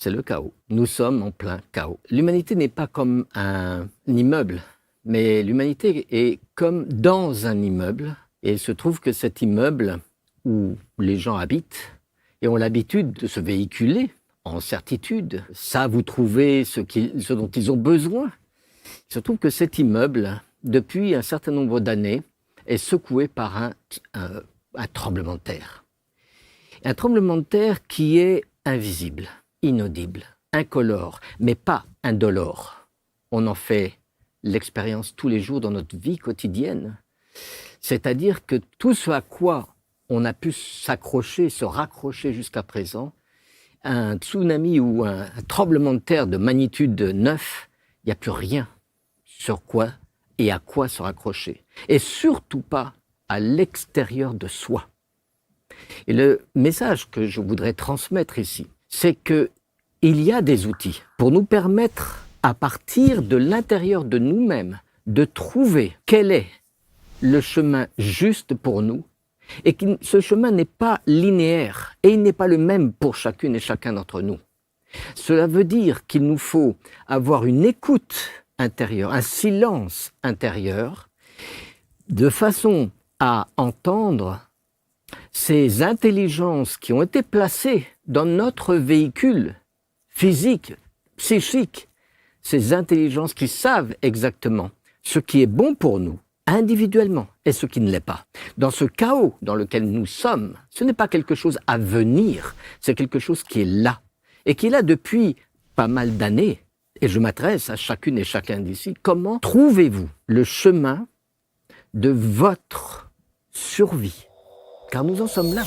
c'est le chaos. Nous sommes en plein chaos. L'humanité n'est pas comme un immeuble, mais l'humanité est comme dans un immeuble. Et il se trouve que cet immeuble où les gens habitent et ont l'habitude de se véhiculer en certitude, savent où trouver ce dont ils ont besoin. Il se trouve que cet immeuble, depuis un certain nombre d'années, est secoué par un tremblement de terre. Un tremblement de terre qui est invisible, inaudible, incolore, mais pas indolore. On en fait l'expérience tous les jours dans notre vie quotidienne. C'est-à-dire que tout ce à quoi on a pu s'accrocher, se raccrocher jusqu'à présent, un tsunami ou un tremblement de terre de magnitude 9, il n'y a plus rien sur quoi et à quoi se raccrocher. Et surtout pas à l'extérieur de soi. Et le message que je voudrais transmettre ici, c'est qu'il y a des outils pour nous permettre, à partir de l'intérieur de nous-mêmes, de trouver quel est le chemin juste pour nous, et que ce chemin n'est pas linéaire, et il n'est pas le même pour chacune et chacun d'entre nous. Cela veut dire qu'il nous faut avoir une écoute intérieure, un silence intérieur, de façon à entendre ces intelligences qui ont été placées dans notre véhicule physique, psychique, ces intelligences qui savent exactement ce qui est bon pour nous, individuellement, et ce qui ne l'est pas. Dans ce chaos dans lequel nous sommes, ce n'est pas quelque chose à venir, c'est quelque chose qui est là, et qui est là depuis pas mal d'années. Et je m'adresse à chacune et chacun d'ici. Comment trouvez-vous le chemin de votre survie? Car nous en sommes là.